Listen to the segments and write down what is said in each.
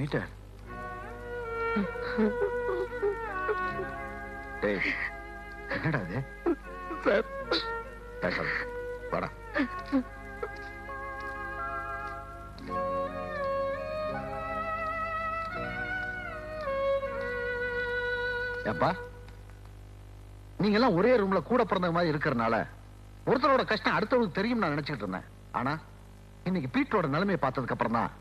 Peter. டேய், என்னடா இது? சார் பேசாத, வாடா. ஏப்பா, நீங்க எல்லாம் ஒரே ரூம்ல கூட பிறந்த மாதிரி இருக்கிறனால ஒருத்தரோட கஷ்டம் அடுத்தவங்களுக்கு தெரியும் நான் நினைச்சிட்டு இருந்தேன். ஆனா இன்னைக்கு பீட்டரோட நிலைமையை பார்த்ததுக்கு அப்புறம் தான்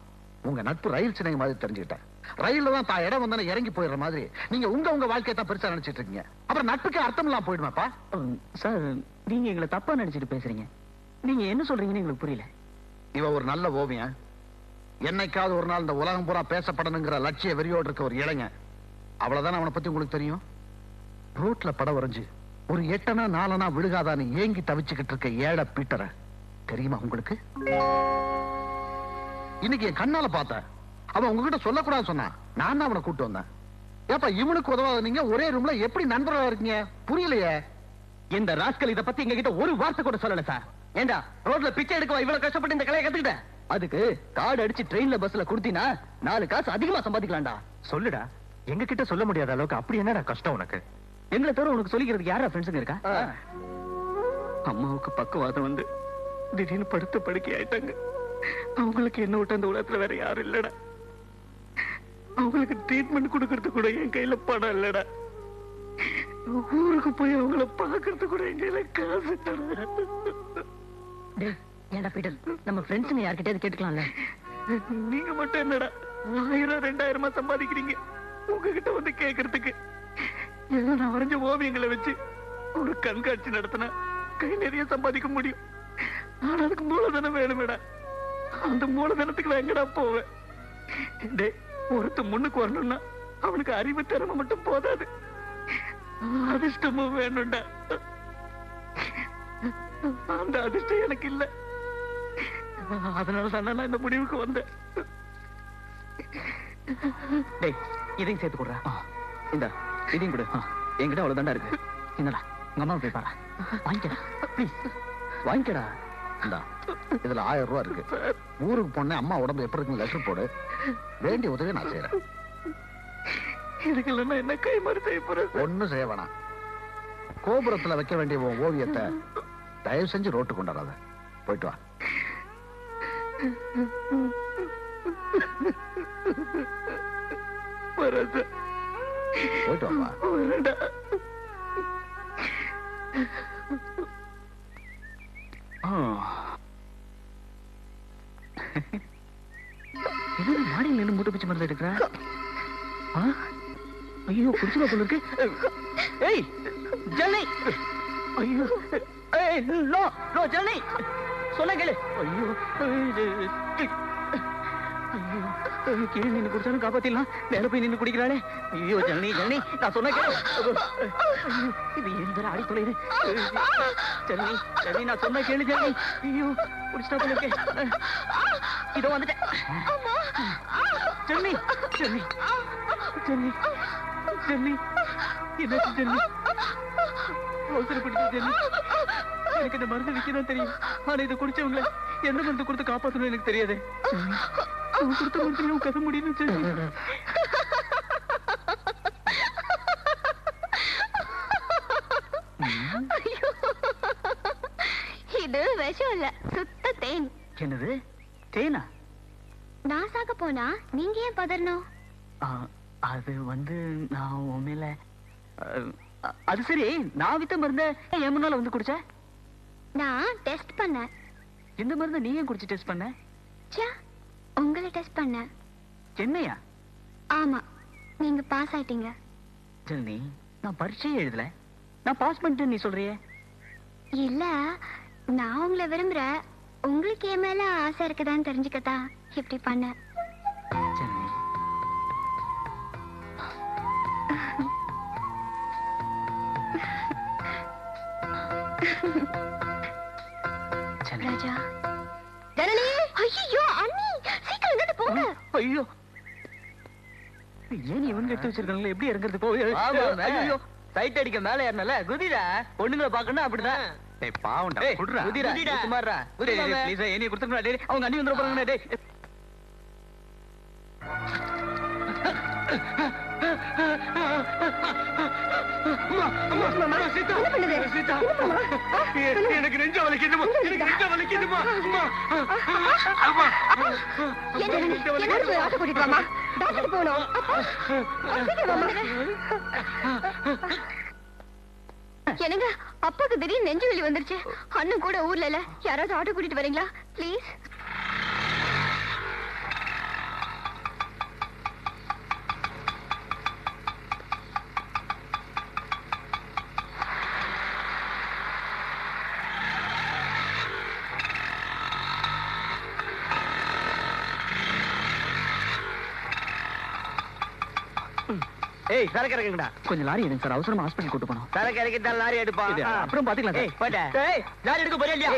உங்க நட்பு ரயில் சின்ன மாதிரி தெரிஞ்சுக்கிட்டேன். ரயில்ல தான் தான் இடம் வந்தானே இறங்கி போயிடுற மாதிரி நீங்க உங்க வாழ்க்கையை தான் பெருசா நினைச்சிட்டு இருக்கீங்க. அப்புறம் நட்புக்கு அர்த்தம் இல்லாம போயிடுமாப்பா. சார், நீங்க எங்களை தப்பா நினைச்சிட்டு பேசுறீங்க. நீங்க என்ன சொல்றீங்கன்னு எங்களுக்கு புரியல. இவ ஒரு நல்ல ஓவியம். என்னைக்காவது ஒரு நாள் இந்த உலகம் பூரா பேசப்படணுங்கிற லட்சிய வெறியோடு இருக்க ஒரு இளைஞன். அவ்வளவுதான் அவனை பத்தி உங்களுக்கு தெரியும். ரோட்ல படம் வரைஞ்சு ஒரு 8 அணா 4 அணா விழுகாதான்னு ஏங்கி தவிச்சுக்கிட்டு இருக்க ஏழை பீட்டரை தெரியுமா உங்களுக்கு? இன்னைக்கு என் கண்ணால பார்த்தேன். அவன் உங்ககிட்ட சொல்லக்கூடாது சொன்னா நான் தான் அவனை கூட்டு வந்தேன். ஏப்பா, இவனுக்கு உதவாத நீங்க ஒரே ரூம்ல எப்படி நண்பர்களா இருக்கீங்க? புரியலையே. இந்த ராஸ்கல் இத பத்தி எங்க கிட்ட ஒரு வார்த்தை கூட சொல்லல சார். ஏண்டா ரோட்ல பிச்சை எடுக்க இவ்வளவு கஷ்டப்பட்டு இந்த கலையை கத்துக்கிட்ட? அதுக்கு கார்டு அடிச்சு ட்ரெயின்ல பஸ்ல கொடுத்தீனா 4 காசு அதிகமா சம்பாதிக்கலாம்டா. சொல்லுடா, எங்க கிட்ட சொல்ல முடியாத அளவுக்கு அப்படி என்னடா கஷ்டம் உனக்கு? எங்களை தவிர உனக்கு சொல்லிக்கிறதுக்கு யாரா ஃப்ரெண்ட்ஸுங்க இருக்கா? அம்மாவுக்கு பக்கவாதம் வந்து திடீர்னு படுத்த படுக்கை ஆயிட்டாங்க. அவங்களுக்கு என்ன விட்டு அந்த உலகத்துல வேற யாரும் இல்லடா. அவங்களுக்கு ட்ரீட்மெண்ட் கொடுக்கறது கூட என் கையில பணம் இல்லடா. ஊருக்கு போய் அவங்கள பாக்குறது கூட என் கையில காசு இல்லடா. ஏண்டா பீட்டர், நம்ம ஃப்ரெண்ட்ஸுங்க யார்கிட்டயாவது கேட்டுக்கலாம்ல? நீங்க மட்டும் என்னடா 1000 2000 சம்பாதிக்கிறீங்க? உங்ககிட்ட வந்து கேட்கறதுக்கு நான் வரைஞ்ச ஓவியங்களை வச்சு ஒரு கண்காட்சி நடத்தினா கை நிறைய சம்பாதிக்க முடியும். ஆனா அதுக்கு மூலதனம் வேணுமேடா. அந்த மூலதனத்துக்கு நான் எங்கடா போவேன்? ஒருத்த முன்னுக்கு வரணும்னா அவனுக்கு அறிவு திறமை மட்டும் போதாது, அதிர்ஷ்டமும் வேணும்டா. அந்த அதிர்ஷ்டம் எனக்கு இல்ல. அதனால தான் நான் இந்த முடிவுக்கு வந்தேன். இதையும் சேர்த்து கொடுறா. இந்த இதையும் கொடு. என்கிட்ட அவ்வளவு தாண்டா இருக்கு. என்னடா உங்க அம்மா போய் பாரு. வாங்கிக்கடா ப்ளீஸ், வாங்கிக்கடா. இந்தா, இதுல 1000 ரூபாய் இருக்கு. ஊருக்கு போன அம்மா உடம்பு எப்படி இருக்கு லெட்டர் போடு. வேண்டிய உதவி நான் செய்யறேன். இதுக்கு இல்லைன்னா என்ன கை மாதிரி செய்ய போறேன்? ஒண்ணும் செய்ய வேணாம். கோபுரத்துல வைக்க வேண்டிய உன் ஓவியத்தை தயவு செஞ்சு ரோட்டு கொண்டாடாத. போயிட்டு வா. போயிட்டு வாப்பா. என்ன மாடியில் நின்று மூட்டை பிச்சு மருந்து எடுக்கிற? ஐயோ, குடிச்சுல போல இருக்கு. ஏய் ஜெனி, ஐயோ, ஏய் நோ நோ ஜெனி, சொல்ல கேளு. ஐயோ ஐயோ, கீழே நின்று குடிச்சாலும் காப்பாத்திடலாம், மேல போய் நின்று குடிக்கிறாளே. ஐயோ ஜனனி ஜனனி, நான் சொன்ன கேளு. இது ஏன் வேற ஆடி தொலைது? ஜனனி ஜனனி, நான் சொன்ன கேளு ஜனனி. ஐயோ குடிச்சா போல இருக்கே. இதோ வந்துட்டேன். ஜனனி ஜனனி ஜனனி ஜனனி, என்னாச்சு ஜனனி? அவசரப்பட்டு ஜனனி, எனக்கு இந்த மருந்து விற்கதான் தெரியும். ஆனா இதை குடிச்சவங்கள எந்த மருந்து கொடுத்து காப்பாற்றணும் எனக்கு தெரியாது. கொடுத்த மருந்து கதை முடியும். இது விஷம் இல்ல, சுத்த தேன். என்னது தேனா? நான் சாக போனா நீங்க ஏன் பதறணும்? அது வந்து நான் உண்மையில அது சரி, நான் வித்த மருந்த என் முன்னால வந்து குடிச்ச? நான் டெஸ்ட் பண்ணேன். இந்த மருந்த நீ ஏன் குடிச்சு டெஸ்ட் பண்ண? உங்களை டெஸ்ட் பண்ண. என்னையா? ஆமா, நீங்க பாஸ் ஆயிட்டீங்க. ஜனனி, நான் பரீட்சையே எழுதல, நான் பாஸ் பண்ணிட்டேன் நீ சொல்றியே. இல்ல, நான் உங்களை விரும்புறேன். உங்களுக்கு என் மேல ஆசை இருக்குதான்னு தெரிஞ்சுக்கத்தான் இப்படி பண்ண. ஜனனி, ராஜா. ஜனனி, ஐயோ அண்ணி, சீக்கிரம் இங்க போங்க. ஐயோ, ஏன் இவங்க எடுத்து வச்சிருக்காங்களே, எப்படி இறங்குறது? போய் ஐயோ, சைட் அடிக்க மேல ஏறனல குதிடா. பொண்ணுங்களை பார்க்கணும் அப்படிதான். டேய் பாவம்டா, குடுறா. குதிடா சுமாரா. குதிடா ப்ளீஸ், ஏனி கொடுத்துறடா. டேய் அவங்க அண்ணி வந்துற போறாங்கடா. டேய் எனக்கு நெஞ்ச வலிக்குதுமா, எனக்கு நெஞ்ச வலிக்குதுமா. ஆட்டோ கூட்டிட்டு வாமா, டாக்டர் போகணும். என்னங்க அப்பாக்கு திடீர்னு நெஞ்சு வலி வந்துருச்சு. அண்ணன் கூட ஊர்ல இல்ல, யாராவது ஆட்டோ கூட்டிட்டு வரீங்களா ப்ளீஸ்? ஏய் சரக்கு இறக்குங்கடா. கொஞ்சம் லாரி எடுங்க சார், அவசரமா ஹாஸ்பிட்டல் கூட்டு போனோம். சரக்கு இறக்கி தான் லாரி எடுப்பான். அப்புறம் பாத்துக்கலாம். ஏய் போடா. ஏய் லாரி எடுக்க போறியா இல்லையா?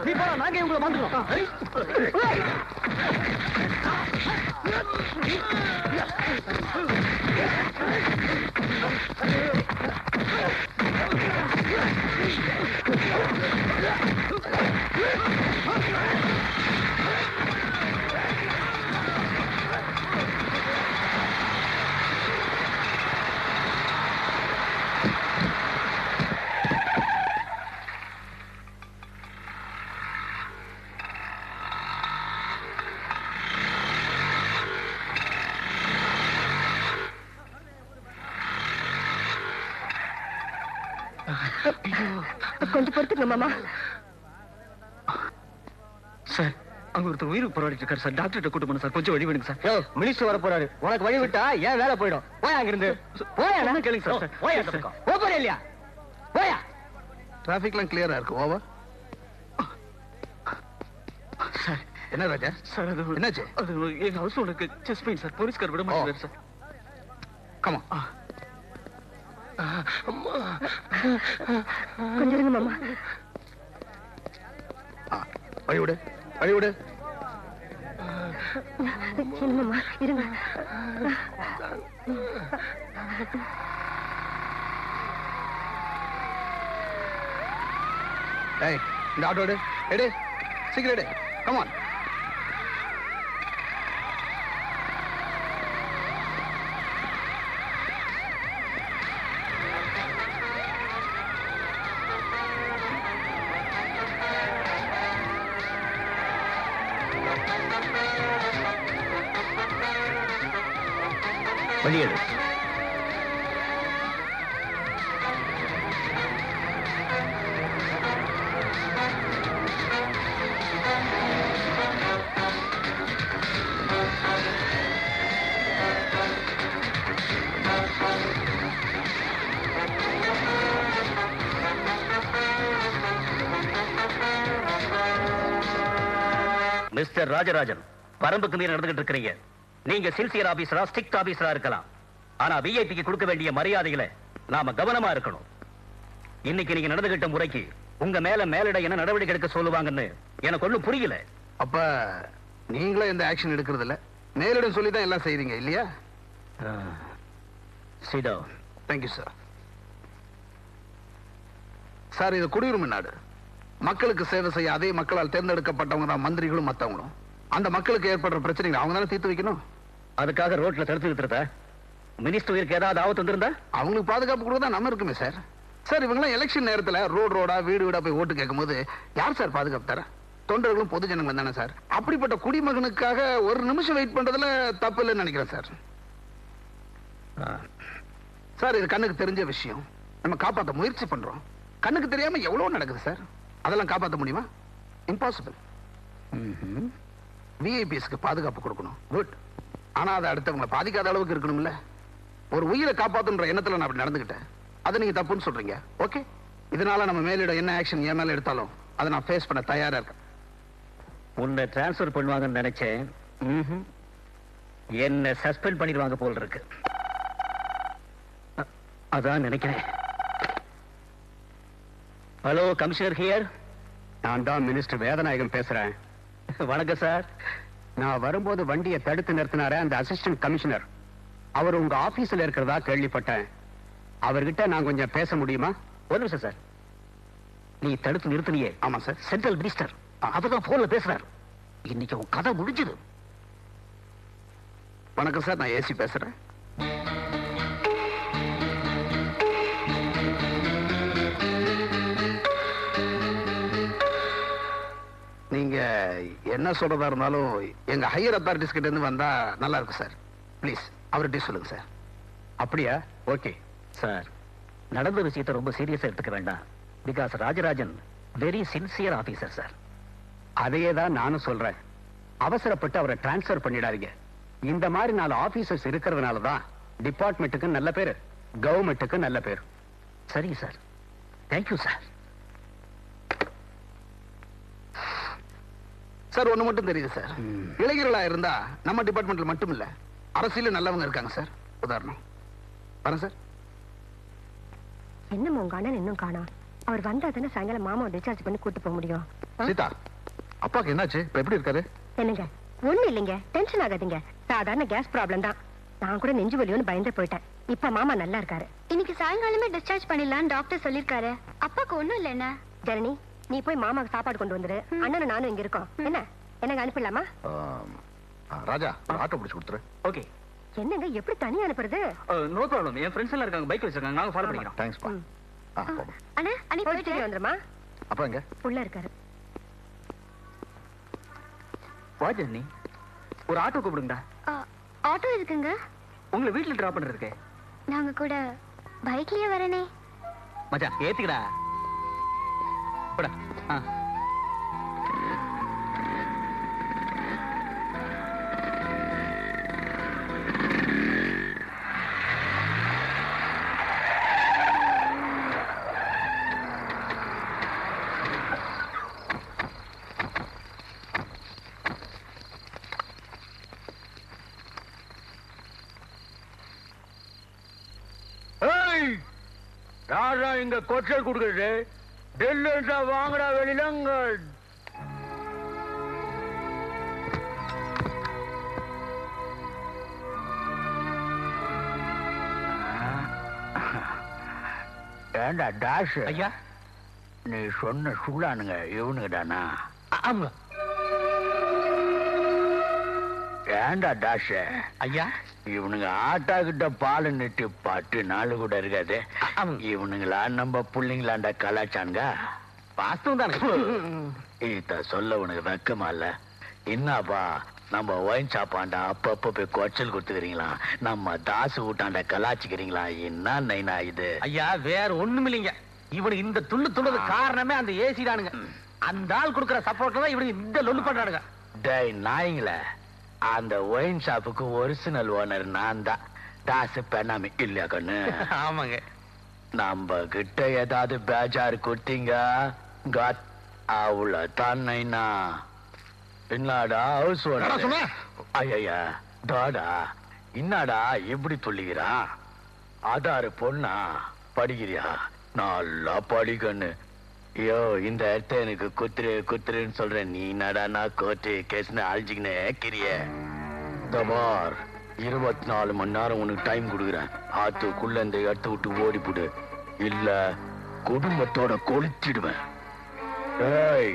நீ போடா, நாங்க உங்களை மாந்துறோம். கொஞ்சம் பொறுத்துங்க மாமா. சார் அங்க ஒருத்தர் உயிருக்கு போராடிட்டு இருக்காரு சார், டாக்டர்கிட்ட கூட்டு போன சார், கொஞ்சம் வழி விடுங்க சார். மினிஸ்டர் வர போறாரு, உனக்கு வழி விட்டா ஏன் வேலை போயிடும். போயா அங்கிருந்து போயா. கேளுங்க சார். போயா போறியா இல்லையா? போயா. டிராபிக்லாம் கிளியரா இருக்கு. ஓவர். சார் என்ன ராஜா? சார் அது என்னாச்சு? அது எங்க ஹவுஸ் ஓனருக்கு செஸ்ட் பெயின் சார், போலீஸ்கார் விட மாட்டேங்கிறாரு சார். கமா. கொஞ்சம் இருங்க மாமா. வழி விடு, வழி விடு. என்ன மாமா இருங்க. ஏய் இந்த ஆட்டோ எடு, எடு சீக்கிரம் எடு. கமான். வெளியேடு. மிஸ்டர் ராஜராஜன், பரம்புக்கு மீறி நடந்துகிட்டு இருக்கிறீங்க. நீங்க சின்சியர் ஆபீசரா, ஸ்ட்ரிக்ட் ஆபீசரா இருக்கலாம். ஆனா விஐபிக்கு கொடுக்க வேண்டிய மரியாதைகளை நாம கவனமா இருக்கணும். இன்னைக்கு நீங்க நடந்துகிட்ட முறைக்கு உங்க மேலிட என்ன நடவடிக்கை எடுக்க சொல்லுவாங்கன்னு எனக்கு ஒண்ணும் புரியல. அப்ப நீங்களும் எந்த ஆக்ஷன் எடுக்கிறது இல்ல, மேலிடம் சொல்லி தான் எல்லாம் செய்றீங்க இல்லையா? சிடோ. Thank you sir. சார், இது குடியுரிமை நாடு. மக்களுக்கு சேவை செய்ய அதே மக்களால் தேர்ந்தெடுக்கப்பட்டவங்க தான் மந்திரிகளும் மத்தவங்களும். அந்த மக்களுக்கு ஏற்படுற பிரச்சனைகளை அவங்க தானே தீர்த்து வைக்கணும். அதுக்காக ரோட்ல தடுத்து நிறுத்துறதா? மினிஸ்டர் உயிருக்கு ஏதாவது ஆபத்து வந்திருந்தா? அவங்களுக்கு பாதுகாப்பு கூட தான் நம்ம இருக்குமே சார். சார், இவங்கெல்லாம் எலெக்ஷன் நேரத்துல ரோடா வீடு வீடா போய் ஓட்டு கேட்கும் போது யார் சார் பாதுகாப்பு தர? தொண்டர்களும் பொது ஜனங்கள் தானே சார். அப்படிப்பட்ட குடிமகனுக்காக ஒரு நிமிஷம் வெயிட் பண்றதுல தப்பு இல்லைன்னு நினைக்கிறேன் சார். சார், இது கண்ணுக்கு தெரிஞ்ச விஷயம். நம்ம காப்பாற்ற முயற்சி பண்றோம். கண்ணுக்கு தெரியாம எவ்வளவு நடக்குது சார். அதெல்லாம் காப்பாற்ற முடியுமா? இம்பாசிபிள். விஐபிஎஸ்க்கு பாதுகாப்பு கொடுக்கணும், குட். ஆனா அதை அடுத்தவங்களை பாதிக்காத அளவுக்கு இருக்கணும்ல. ஒரு உயிரை காப்பாத்துன்ற எண்ணத்துல நான் அப்படி நடந்துகிட்டேன். அதை நீங்க தப்புன்னு சொல்றீங்க. ஓகே, இதனால நம்ம மேலிட என்ன ஆக்ஷன் என் மேல எடுத்தாலும் அதை நான் ஃபேஸ் பண்ண தயாரா இருக்கேன். உன்னை டிரான்ஸ்பர் பண்ணுவாங்கன்னு நினைச்சேன். என்ன சஸ்பெண்ட் பண்ணிடுவாங்க போல இருக்கு. அதான் நினைக்கிறேன். Hello, commissioner here. நான் தான் மினிஸ்டர் வேதநாயகம் பேசுறேன். வணக்கம் சார். நான் வரும்போது வண்டியை தடுத்து நிறுத்தினாரே அந்த அசிஸ்டன்ட் கமிஷனர், அவர் உங்க ஆபீஸ்ல இருக்கிறதா கேள்விப்பட்டேன். அவர்கிட்ட நான் கொஞ்சம் பேச முடியுமா? ஒரு நிமிஷம் சார். நீ தடுத்து நிறுத்தினியே? ஆமா சார். சென்ட்ரல் மினிஸ்டர் அவர்தான் போன்ல பேசுறாரு. இன்னைக்கு உன் கதை முடிஞ்சது. வணக்கம் சார், நான் ஏசி பேசுறேன். நீங்க என்ன சொல்றதா இருந்தாலும் எங்க ஹையர் அத்தாரிட்டிஸ் கிட்ட இருந்து வந்தா நல்லா இருக்கும் சார். ப்ளீஸ் அவர்கிட்ட சொல்லுங்க சார். அப்படியா? Okay sir. நடந்த விஷயத்தை ரொம்ப சீரியஸா எடுத்துக்க வேண்டாம். Because Rajarajan very sincere officer sir. அதையே தான் நானும் சொல்றேன். அவசரப்பட்டு அவரை டிரான்ஸ்பர் பண்ணிடாதீங்க. இந்த மாதிரி 4 ஆபீசர்ஸ் இருக்கிறதுனால தான் டிபார்ட்மெண்ட்டுக்கு நல்ல பேரு, கவர்மெண்ட்டுக்கு நல்ல பேரு. சரிங்க சார். Thank you sir. சார், ஒண்ணு மட்டும் தெரியுது சார். இளைஞர்களா இருந்தா நம்ம டிபார்ட்மெண்ட்ல மட்டும் இல்ல, அரசியல நல்லவங்க இருக்காங்க சார். உதாரணம் வரேன் சார். என்ன உங்க அண்ணன் இன்னும் காணா? அவர் வந்தா தானே சாயங்காலம் மாமாவை டிஸ்சார்ஜ் பண்ணி கூட்டு போக முடியும். சீதா, அப்பாக்கு என்னாச்சு? இப்ப எப்படி இருக்காரு? என்னங்க, ஒண்ணு இல்லைங்க, டென்ஷன் ஆகாதீங்க. சாதாரண கேஸ் ப்ராப்ளம் தான். நான் கூட நெஞ்சு வலியோன்னு பயந்தே போயிட்டேன். இப்ப மாமா நல்லா இருக்காரு. இன்னைக்கு சாயங்காலமே டிஸ்சார்ஜ் பண்ணிடலாம்னு டாக்டர் சொல்லிருக்காரு. அப்பாக்கு ஒண்ணும் இல்ல. என்ன ஜனனி, நீ போய் மாமாக்கு சாப்பாடு கொண்டு வந்துரு. அண்ணனும் நானும் இங்க இருக்கோம். என்னங்க அனுப்பிடலாமா? ராஜா, ஒரு ஆட்டோ பிடிச்சு கொடுத்துரு. ஓகே. என்னங்க, எப்படி தனியா அனுப்புறது? No problem. என் ஃப்ரெண்ட்ஸ் எல்லாம் இருக்காங்க, பைக் வச்சிருக்காங்க, நாங்க ஃபாலோ பண்ணிக்கிறோம். தேங்க்ஸ் பா. அண்ணா அனி போயிட்டு வந்துருமா? அப்பா எங்க? உள்ள இருக்காரு. வா ஜென்னி, ஒரு ஆட்டோ கூப்பிடுங்கடா. ஆட்டோ இருக்குங்க. உங்களை வீட்டுல டிராப் பண்றதுக்கு. நாங்க கூட பைக்லயே வரனே. மச்சான் ஏத்துக்கடா. போடா. ராஜா இங்க கொச்சல் கொடுக்குறது. டெல்லா வாங்கடா வெளியிலங்க. ஏண்டா டாஷ் ஐயா, நீ சொன்ன சுள்ளானுங்க இவனுங்க தானா? ஆமா ஏண்டா டாஷ் ஐயா, இவனுங்க ஆட்டா கிட்ட பால் நிட்டு 10 நாள் கூட இருக்காது. இவனுங்களா நம்ம புள்ளைங்களாண்டா கலாச்சாங்க. வாஸ்தவம் தானே. இத சொல்ல உனக்கு வெக்கமா இல்ல? என்னப்பா, நம்ம ஒயின் சாப்பாண்டா அப்பப்ப போய் கொச்சல் கொடுத்துக்கிறீங்களா? நம்ம தாசு ஊட்டாண்டா கலாச்சிக்கிறீங்களா? என்ன நைனா இது? ஐயா, வேற ஒண்ணும் இல்லைங்க. இவனுக்கு இந்த துள்ளு துள்ளது காரணமே அந்த ஏசி தானுங்க. அந்த ஆள் கொடுக்குற சப்போர்ட்ல தான் இவனுக்கு இந்த லொல்லு பண்றானுங்க. டேய் நாய்ங்களே, அந்த ஒயின் ஷாப்புக்கு ஒரிஜினல் ஓனர் நான் தான். தாசு பெண்ணாமி இல்லையா கண்ணு? ஆமாங்க. நம்ம கிட்ட ஏதாவது பேஜாரு கொடுத்தீங்க அவ்வளவுதான் நைனா. என்னடா ஹவுஸ் ஓனர்? ஐயா டாடா, என்னடா எப்படி சொல்லுகிறா? ஆதாரு பொண்ணா? படிக்கிறியா? நல்லா படிக்கண்ணு. ஐயோ இந்த இடத்த எனக்கு குத்துருன்னு சொல்றேன். நீ நடனா கோர்ட்டு கேஸ்னு அழிஞ்சுக்கினே கிரிய. தபார் 24 மணி நேரம் உனக்கு டைம் கொடுக்குறேன். ஆத்துக்குள்ள இந்த இடத்த விட்டு ஓடிப்புடு, இல்ல குடும்பத்தோட கொளுத்திடுவேன். ஏய்,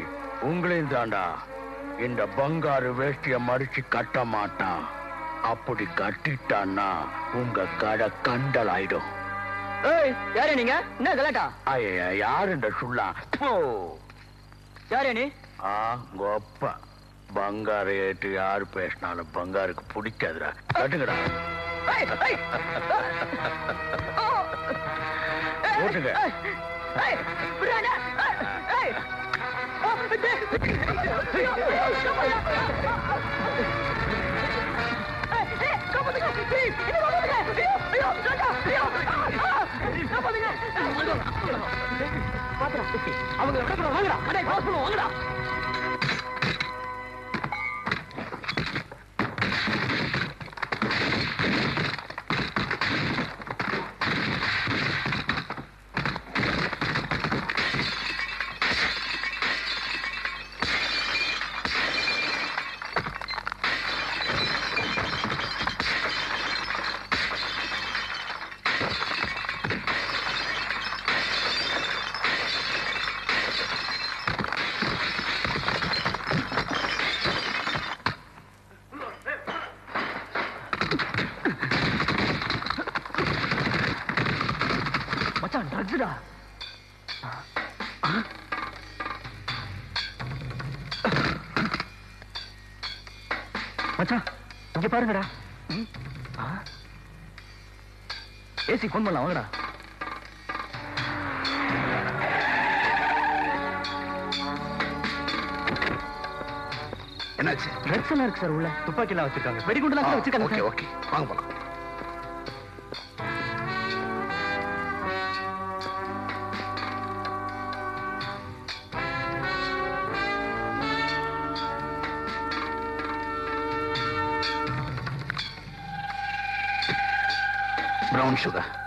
உங்களையும் தாண்டா. இந்த பங்காரு வேஷ்டிய மடிச்சு கட்ட மாட்டான். அப்படி கட்டிட்டான்னா உங்க கடை கண்டல் ஆயிடும். யாரே நீங்க? என்ன கலாட்டா? ஐயா, யாரு இந்த சுள்ளா? யாரே நீ? கோப்பா பங்காரை ஏற்று யாரு பேசினாலும் பங்காருக்கு பிடிக்காதுடா. கட்டுங்கடா. ஓட்டுங்க. அவங்க வாங்கடா, கடை பாஸ் பண்ணுவோம், வாங்கடா. ட்ரக்ஸ்டா? மச்சான் இங்க பாருங்கடா. ஏசி போன் பண்ணலாம், வாங்கடா. என்னாச்சு? ட்ரக்ஸ் எல்லாம் இருக்கு சார் உள்ள. துப்பாக்கி எல்லாம் வச்சிருக்காங்க, வெடிகுண்டுலாம் வச்சிருக்காங்க. ஓகே ஓகே, வாங்க போலாம். brown sugar.